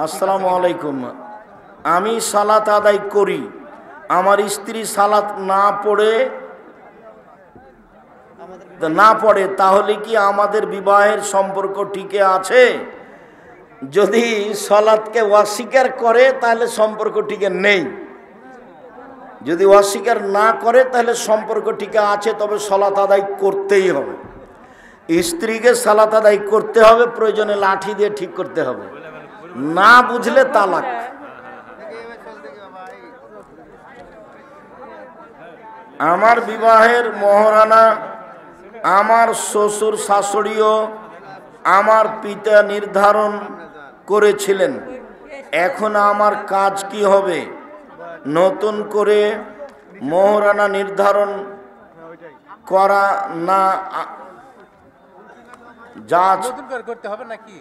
আসসালামু আলাইকুম। আমি সালাত আদায় করি, আমার স্ত্রী সালাত না পড়ে তাহলে কি আমাদের বিবাহের সম্পর্ক টিকে আছে? যদি সালাতকে অস্বীকার করে তাহলে সম্পর্ক টিকে নেই, যদি অস্বীকার না করে তাহলে সম্পর্ক টিকে আছে। তবে সালাত আদায় করতেই হবে, স্ত্রীকে সালাত আদায় করতে হবে, প্রয়োজনে লাঠি দিয়ে ঠিক করতে হবে, না বুঝলে তালাক। আমার বিবাহের মহারণা আমার শ্বশুর শাশুড়িও আমার পিতা নির্ধারণ করেছিলেন, এখন আমার কাজ কি হবে? নতুন করে মহারণা নির্ধারণ করা না যা করতে হবে নাকি?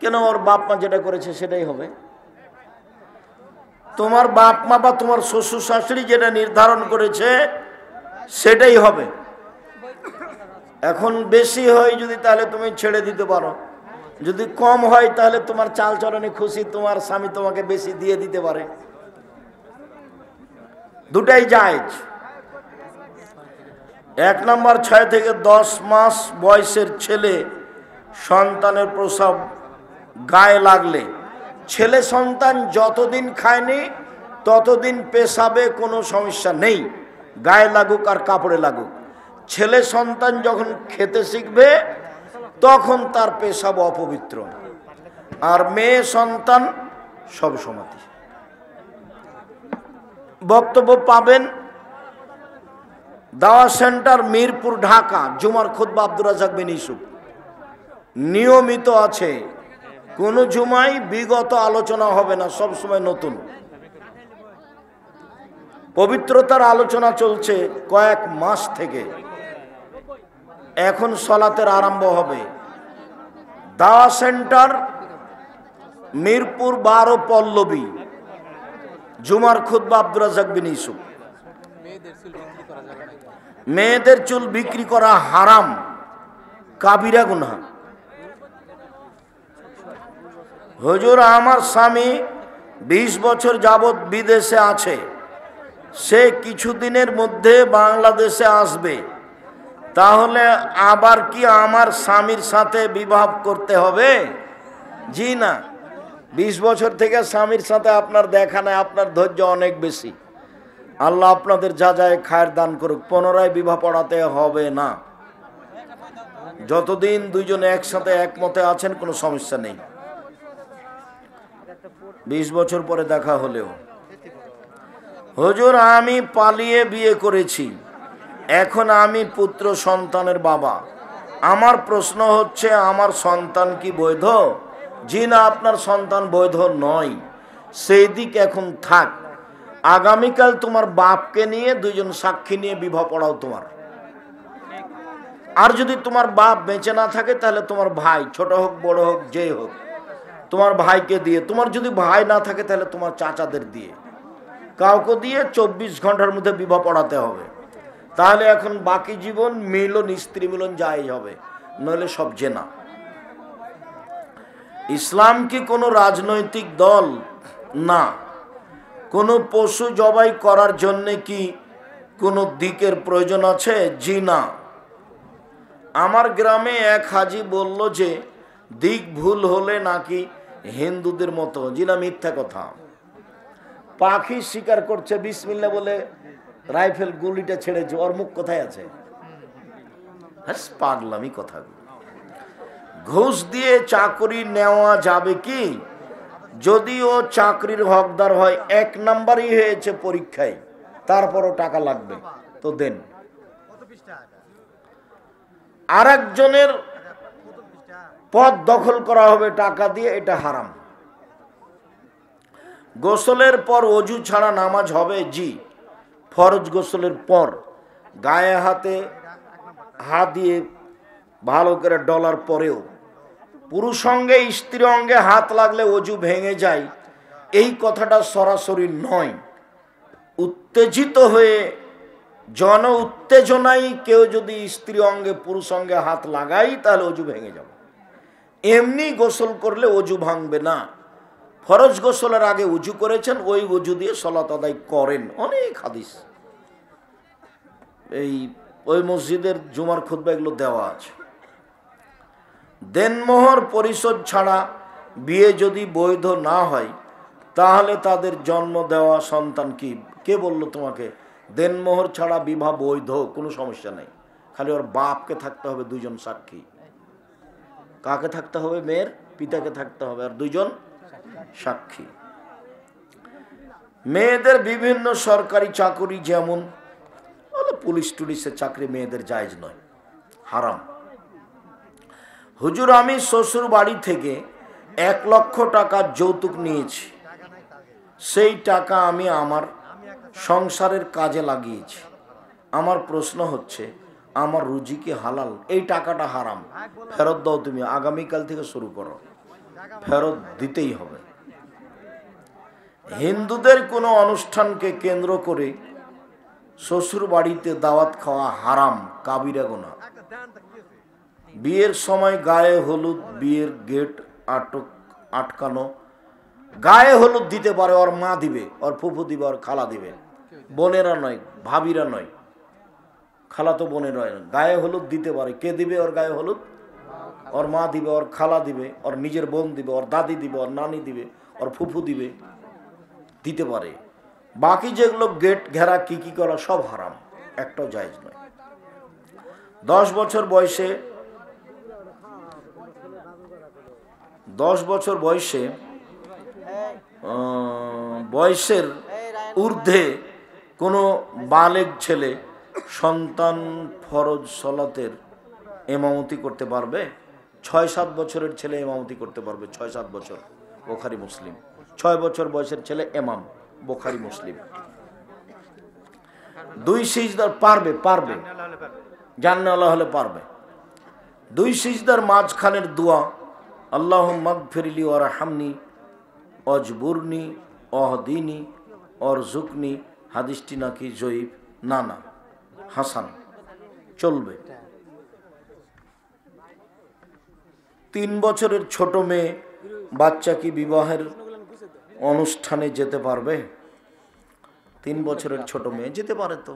কেন, ওর বাপ মা যেটা করেছে সেটাই হবে। তোমার বাপ মা বা তোমার শ্বশুর শাশুড়ি যেটা নির্ধারণ করেছে সেটাই হবে। এখন বেশি হয় যদি তাহলে তুমি ছেড়ে দিতে পারো, যদি কম হয় তাহলে তোমার চাল চলনে খুশি, তোমার স্বামী তোমাকে বেশি দিয়ে দিতে পারে, দুটাই জায়েজ। 1 নম্বর, 6 থেকে 10 মাস বয়সের ছেলে সন্তানের প্রসব গায়ে লাগলে, ছেলে সন্তান যতদিন খায়নি ততদিন পেশাবে কোনো সমস্যা নেই, গায়ে লাগুক আর কাপড়ে লাগুক। ছেলে সন্তান যখন খেতে শিখবে তখন তার পেশাব অপবিত্র, আর মেয়ে সন্তান সব সমাধি। বক্তব্য পাবেন দাওয়া সেন্টার, মিরপুর, ঢাকা। জুমার খুতবা আব্দুর রাজ্জাক বিন ইউসুফ নিয়মিত আছে, কোন জুমায় বিগত আলোচনা হবে না, সব সময় নতুন পবিত্রতার আলোচনা চলছে কয়েক মাস থেকে। এখন সালাতের আরম্ভ হবে। দাওয়া সেন্টার, মিরপুর 12 পল্লবী। জুমার খুতবা আব্দুর রাজ্জাক বিন ইউসুফ। মেয়েদের চুল বিক্রি করা হারাম, কাবিরা গুনাহ। হুজুর, আমার স্বামী 20 বছর যাবৎ বিদেশে আছে, সে কিছুদিনের মধ্যে বাংলাদেশে আসবে, তাহলে আবার কি আমার স্বামীর সাথে বিবাহ করতে হবে? জি না, 20 বছর থেকে স্বামীর সাথে আপনার দেখা নাই, আপনার ধৈর্য অনেক বেশি। আল্লাহ আপনাদের যা যায় খায়ের দান করুক। পুনরায় বিবাহ পড়াতে হবে না, যতদিন দুইজনে একসাথে একমতে আছেন কোনো সমস্যা নেই। 20 বছর পরে দেখা হলেও। হুজুর, আমি পালিয়ে বিয়ে করেছি, এখন আমি পুত্র সন্তানের বাবা, আমার প্রশ্ন হচ্ছে আমার সন্তান কি বৈধ? জি না, আপনার সন্তান বৈধ নয়, সেই দিক এখন থাক। আগামীকাল তোমার বাপকে নিয়ে দুইজন সাক্ষী নিয়ে বিবাহ পড়াও তোমার। আর যদি তোমার বাপ বেঁচে না থাকে তাহলে তোমার ভাই, ছোট হোক বড় হোক যেই হোক, তোমার ভাইকে দিয়ে, তোমার যদি ভাই না থাকে তাহলে তোমার চাচাদের দিয়ে, কাউকে দিয়ে 24 ঘন্টার মধ্যে বিবাহ পড়াতে হবে। তাহলে এখন বাকি জীবন মিলন, স্ত্রী মিলন যাই হবে, নইলে সব জেনা। ইসলাম কি কোনো রাজনৈতিক দল? না। কোনো পশু জবাই করার জন্য কি কোনো দিকের প্রয়োজন আছে? জি না। আমার গ্রামে এক হাজি বলল যে দিক ভুল হলে নাকি হিন্দুদের মতো। জি না, মিথ্যা কথা। পাখি শিকার করছে, বিসমিল্লাহ বলে রাইফেল গুলিটা ছেড়েছে, ওর মুখ কোথায় আছে? হ্যাঁ, পাগলামি কথা। ঘুষ দিয়ে চাকরি নেওয়া যাবে কি? যদি ও চাকরির হকদার হয়, 1 নাম্বারই হয়েছে পরীক্ষায়, তারপরও টাকা লাগবে তো দেন। আর একজনের পদ দখল করা হবে টাকা দিয়ে, এটা হারাম। গোসলের পর অজু ছাড়া নামাজ হবে? জি। ফরজ গোসলের পর গায়ে হাতে হাত দিয়ে ভালো করে ডলার পরেও পুরুষ অঙ্গে স্ত্রী অঙ্গে হাত লাগলে অজু ভেঙে যায়, এই কথাটা সরাসরি নয়। উত্তেজিত হয়ে জন উত্তেজনায় কেউ যদি স্ত্রী অঙ্গে পুরুষ অঙ্গে হাত লাগাই তাহলে অজু ভেঙে যাবে। এমনি গোসল করলে অজু ভাঙবে না। ফরজ গোসলের আগে উজু করেছেন, ওই উজু দিয়ে সালাত আদায় করেন। অনেক হাদিস এই ওই মসজিদের জুমার খুতবা এগুলো দেওয়া আছে। দেনমোহর পরিশোধ ছাড়া বিয়ে যদি বৈধ না হয়, তাহলে তাদের জন্ম দেওয়া সন্তান কি? কে বলল তোমাকে দেনমোহর ছাড়া বিবাহ বৈধ? কোনো সমস্যা নেই, খালি ওর বাপকে থাকতে হবে দুজন সাক্ষী। কাকে থাকতে হবে? মেয়ের পিতাকে থাকতে হবে আর দুজন সাক্ষী। মেয়েদের বিভিন্ন সরকারি চাকরি, যেমন পুলিশ টুলিশের চাকরি মেয়েদের জায়েজ নয়, হারাম। হুজুর, আমি শ্বশুর বাড়ি থেকে 1 লক্ষ টাকা যৌতুক নিয়েছি, সেই টাকা আমি আমার সংসারের কাজে লাগিয়েছি। আমার প্রশ্ন হচ্ছে, আমার রুজি কি হালাল? এই টাকাটা হারাম, ফেরত দাও তুমি, আগামীকাল থেকে শুরু করো, ফেরত দিতেই হবে। হিন্দুদের কোনো অনুষ্ঠানকে কেন্দ্র করে শ্বশুর বাড়িতে দাওয়াত খাওয়া হারাম, কাবিরা গুনাহ। বিয়ের সময় গায়ে হলুদ, বিয়ের গেট আটকানো। গায়ে হলুদ দিতে পারে ওর মা দিবে, ওর ফুফু দিবে, ওর খালা দিবে, বোনেরা নয়, ভাবিরা নয়, খালা তো বোনের নয়। গায়ে হলুদ দিতে পারে, কে দিবে ওর গায়ে হলুদ? ওর মা দিবে, ওর খালা দিবে, ওর নিজের বোন দিবে, ওর দাদি দিবে, ওর নানি দিবে, ওর ফুফু দিবে, দিতে পারে। বাকি যেগুলো গেট ঘেরা কি কি করা সব হারাম, একটাও জায়েজ নয়। 10 বছর বয়সে 10 বছর বয়সের ঊর্ধ্বে কোনো বালেগ ছেলে সন্তান ফরজ সালাতের ইমামতি করতে পারবে? 6-7 বছরের ছেলে ইমামতি করতে পারবে, 6-7 বছর, বুখারী মুসলিম। 6 বছর বয়সের ছেলে ইমাম, বুখারী মুসলিম। 2 সিজদার পারবে, জান্নাওয়ালা হলে পারবে। 2 সিজদার মাঝখানের দোয়া, আল্লাহুম্মা গফিরলি ওয়ারহামনি ওয়াজবুরনি ওয়াহদিনি ওয়ারযুকনি, হাদিসটি নাকি জয়ীফ, না হাসান, চলবে। 3 বছরের ছোট মেয়ে বাচ্চা কি বিবাহের অনুষ্ঠানে যেতে পারবে? 3 বছরের ছোট মেয়ে যেতে পারে তো।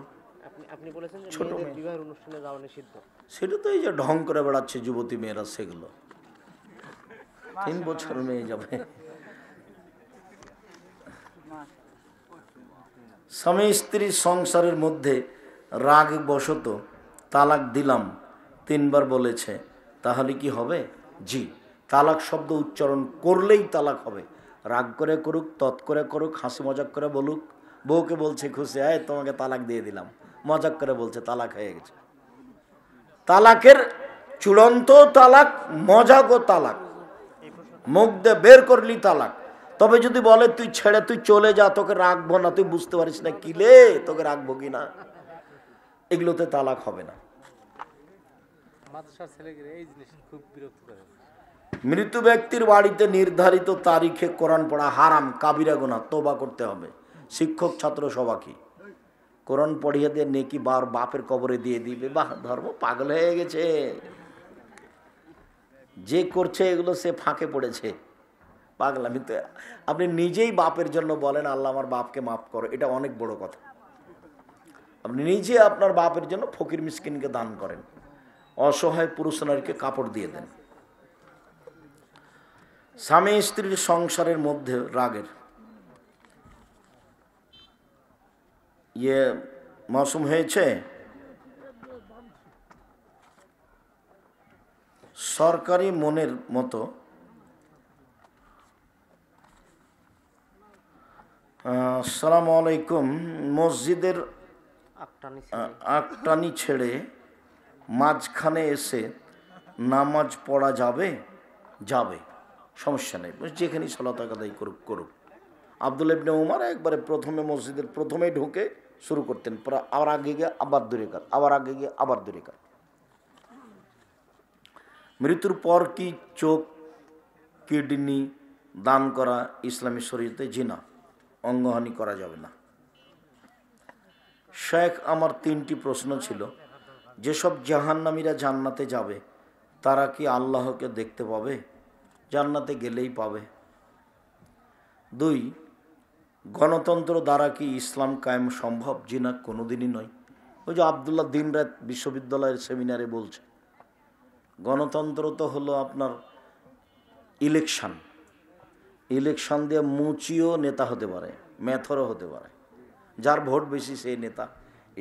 ছোট বিবাহের অনুষ্ঠানে যাওয়া নিষিদ্ধ, সেটা তো এই যে ঢং করে বেড়াচ্ছে যুবতী মেয়েরা, সেগুলো 3 বছর মেয়ে যাবে। স্বামী স্ত্রীর সংসারের মধ্যে রাগ বশত তালাক দিলাম 3 বার বলেছে, তাহলে কি হবে? জি, তালাক শব্দ উচ্চারণ করলেই তালাক হবে। রাগ করে করুক, তৎ করে করুক, হাসি মজাক করে বলুক, বউকে বলছে খুশি, তোমাকে তালাক দিয়ে দিলাম, মজাক করে বলছে তালাক হয়ে গেছে। তালাকের চূড়ান্ত তালাক মজাক ও তালাক, মুখ দিয়ে বের করলি তালাক। তবে যদি বলে তুই ছেড়ে তুই চলে যা, তোকে রাখবো না, তুই বুঝতে পারিস না কিলে তোকে রাখবো কিনা, এগুলোতে তালাক হবে না। মৃত ব্যক্তির বাড়িতে নির্ধারিত তারিখে কোরআন পড়া হারাম, কাবিরা গুনাহ, তওবা করতে হবে। শিক্ষক ছাত্র সবাইকে কোরআন পড়িয়ে দিয়ে নেকি বাপের কবরে দিয়ে দিবে, বাহ, ধর্ম পাগল হয়ে গেছে। যে করছে এগুলো সে ফাঁকে পড়েছে, পাগলামি। তো আপনি নিজেই বাপের জন্য বলেন আল্লাহ আমার বাপকে মাফ করো, এটা অনেক বড় কথা। আপনি নিজে আপনার বাপের জন্য ফকির মিসকিনকে দান করেন, অসহায় পুরুষ নারীকে কাপড় দিয়ে দেন। স্বামী স্ত্রীর সংসারের মধ্যে রাগের মৌসুম হয়েছে। সরকারি মনের মতো আসসালামু আলাইকুম, মসজিদের আকটানি ছেড়ে মাঝখানে এসে নামাজ পড়া যাবে? যাবে, সমস্যা নেই, যেখানেই সালাত আদায় করুক। আব্দুল্লাহ ইবনে উমর একবারে প্রথমে মসজিদের প্রথমেই ঢুকে শুরু করতেন, আবার আগে গিয়ে আবার 2 রাকাত, আবার আগে গিয়ে আবার 2 রাকাত। মৃত্যুর পর কি চোখ, কিডনি দান করা ইসলামী শরীয়তে? জি না, অঙ্গহানি করা যাবে না। শেখ, আমার 3টি প্রশ্ন ছিল। যেসব জাহান্নামীরা জান্নাতে যাবে তারা কি আল্লাহকে দেখতে পাবে? জান্নাতে গেলেই পাবে। 2, গণতন্ত্র দ্বারা কি ইসলাম কায়েম সম্ভব? জি না, কোনোদিনই নয়। ওই যে আবদুল্লাহ দিন রাত বিশ্ববিদ্যালয়ের সেমিনারে বলছে, গণতন্ত্র তো হলো আপনার ইলেকশন দিয়ে মুচিও নেতা হতে পারে, মেথরও হতে পারে, যার ভোট বেশি সেই নেতা।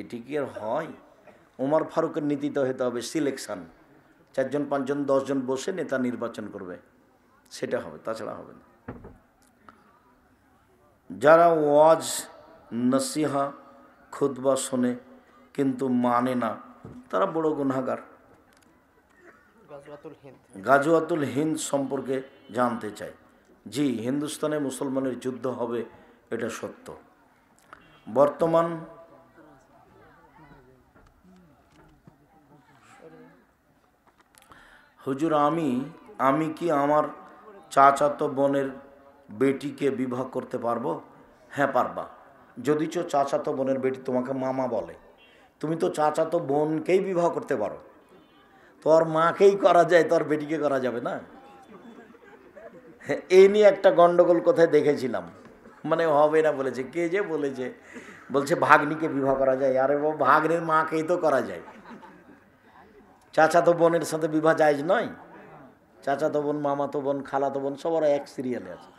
এটি কি আর হয়? ওমর ফারুকের নীতিতে হতে হবে সিলেকশন, 4 জন 5 জন 10 জন বসে নেতা নির্বাচন করবে, সেটা হবে, তাছাড়া হবে না। যারা ওয়াজ নসিহা খুতবা শোনে কিন্তু মানে না, তারা বড় গুনাহগার। গাজওয়াতুল হিন্দ সম্পর্কে জানতে চাই। জি, হিন্দুস্তানে মুসলমানের যুদ্ধ হবে, এটা সত্য। বর্তমান হুজুর, আমি কি আমার চাচাতো বোনের বেটিকে বিবাহ করতে পারবো? হ্যাঁ, পারবা। যদি চাচাতো বোনের বেটি তোমাকে মামা বলে, তুমি তো চাচাতো বোনকেই বিবাহ করতে পারো। তোর মাকেই করা যায়, তোর বেটিকে করা যাবে না? এই নিয়ে একটা গন্ডগোল কোথায় দেখেছিলাম, মানে হবে না বলেছে, কে যে বলছে ভাগ্নিকে বিবাহ করা যায়। আরে বাবা, ভাগ্নির মাকেই তো করা যায়, চাচাতো বোনের সাথে বিবাহ জায়েজ নয়? চাচাতো বোন, মামাতো বোন, খালাতো বোন সবার এক সিরিয়ালে আছে,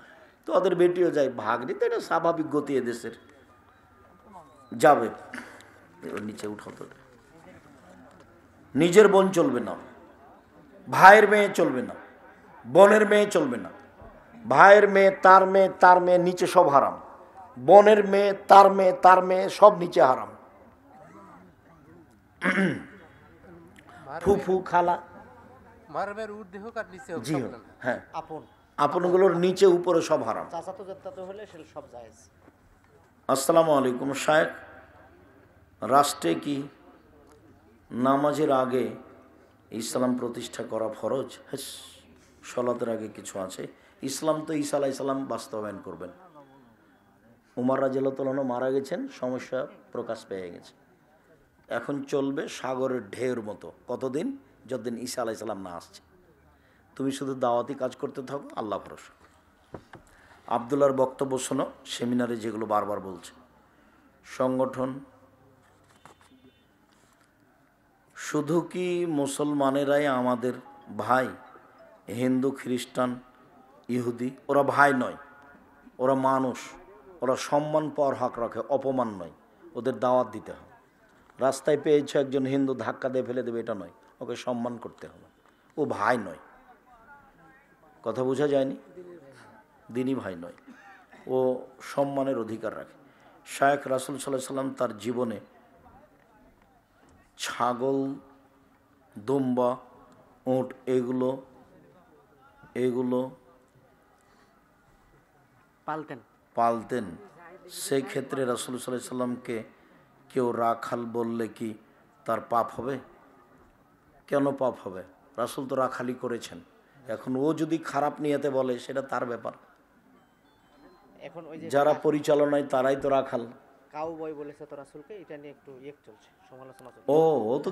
তো ওদের বেটিও যায়। ভাগ্নি তো এটা স্বাভাবিক গতি এদেশের, যাবে। ওর নিচে উঠাও তো। নিজের বোন চলবে না, ভাইয়ের মেয়ে চলবে না, বোনের মেয়ে চলবে না। ভাইয়ের মেয়ে, তার মেয়ে নিচে সব হারাম। বোনের মেয়ে, তার মেয়ে সব নিচে হারাম। ফুফু, খালা, জি হ্যাঁ, আপনগুলোর নিচে উপরে সব হারাম। আসসালামু আলাইকুম শায়েখ, রাষ্ট্রে কি নামাজের আগে ইসলাম প্রতিষ্ঠা করা ফরজ? হ্যাঁ, সলাতের আগে কিছু আছে। ইসলাম তো ঈসা আলাইহিস সালাম বাস্তবায়ন করবেন। উমর রাদিয়াল্লাহু তাআলা মারা গেছেন, সমস্যা প্রকাশ পেয়ে গেছে। এখন চলবে সাগরের ঢেউর মতো, কতদিন? যতদিন ঈসা আলাইহিস সালাম না আসছে। তুমি শুধু দাওয়াতি কাজ করতে থাকো, আল্লাহ ভরসা। আবদুল্লাহর বক্তব্য শোনো, সেমিনারে যেগুলো বারবার বলছে। সংগঠন শুধু কি মুসলমানেরাই আমাদের ভাই? হিন্দু, খ্রিস্টান, ইহুদি ওরা ভাই নয়, ওরা মানুষ, ওরা সম্মান পাওয়ার হক রাখে, অপমান নয়। ওদের দাওয়াত দিতে হবে। রাস্তায় পেয়েছে একজন হিন্দু, ধাক্কা দিয়ে ফেলে দেবে, এটা নয়, ওকে সম্মান করতে হবে। ও ভাই নয়, কথা বোঝা যায়নি? দিনই ভাই নয়, ও সম্মানের অধিকার রাখে। শায়েখ রাসূল সাল্লাল্লাহু আলাইহি সাল্লাম তার জীবনে ছাগল, দুম্বা, উট এগুলো পালতেন। সেই ক্ষেত্রে রাসূল সাল্লাল্লাহু আলাইহি সাল্লামকে কেউ রাখাল বললে কি তার পাপ হবে? কেন পাপ হবে? রাসূল তো রাখালি করেছেন। এখন ও যদি খারাপ নিয়তে বলে, সেটা তার ব্যাপার। এখন যারা পরিচালনায় তারাই তো রাখাল। কাউবয় বলেছে তো রাসূলকে, এটা নিয়ে একটু চলছে, সমালোচনা চলছে। ও তো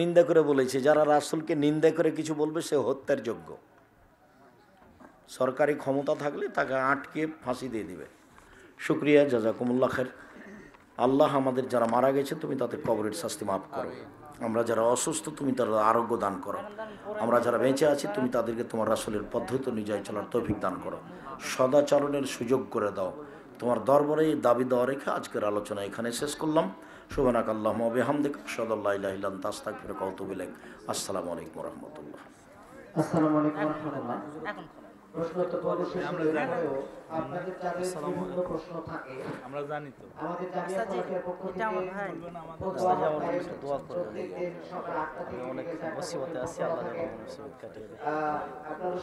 নিন্দা করে বলেছে, যারা রাসূলকে নিন্দা করে কিছু বলবে সে হত্যার যোগ্য। সরকারি ক্ষমতা থাকলে তাকে আটকে ফাঁসি দিয়ে দিবে। শুকরিয়া, জাযাকুমুল্লাহ খায়ের। আল্লাহ আমাদের যারা মারা গেছে তুমি তাদের কবরের শাস্তি মাফ করো। আমরা যারা অসুস্থ তুমি তাদের আরোগ্য দান করো। আমরা যারা বেঁচে আছি তুমি তাদেরকে তোমার রাসূলের পদ্ধতি অনুযায়ী চলার তৌফিক দান করো। সদাচরণের সুযোগ করে দাও। তোমার দরবারে দাবি দেওয়া রেখে আজকের আলোচনা এখানে শেষ করলাম। সুবহানাকাল্লাহুম্মা ওয়া বিহামদিকা আশহাদু আল্লা ইলাহা ইল্লা আনতা আস্তাগফিরুকা ওয়া আতুবু ইলাইক। আসসালামু আলাইকুম ওয়া রাহমাতুল্লাহ। আসসালামু আলাইকুম ওয়া রাহমাতুল্লাহ। প্রশ্ন তো বলেছেন, আপনাদের যাদের বিভিন্ন প্রশ্ন থাকে আমরা জানি তো, আমাদের জামিয়া কমিটির পক্ষ থেকে দোয়া করবেন। সকাল 8টা থেকে অনেক মুসিবতে আছি, আল্লাহ যেন মুসিবত কাটিয়ে দেয়। আপনারা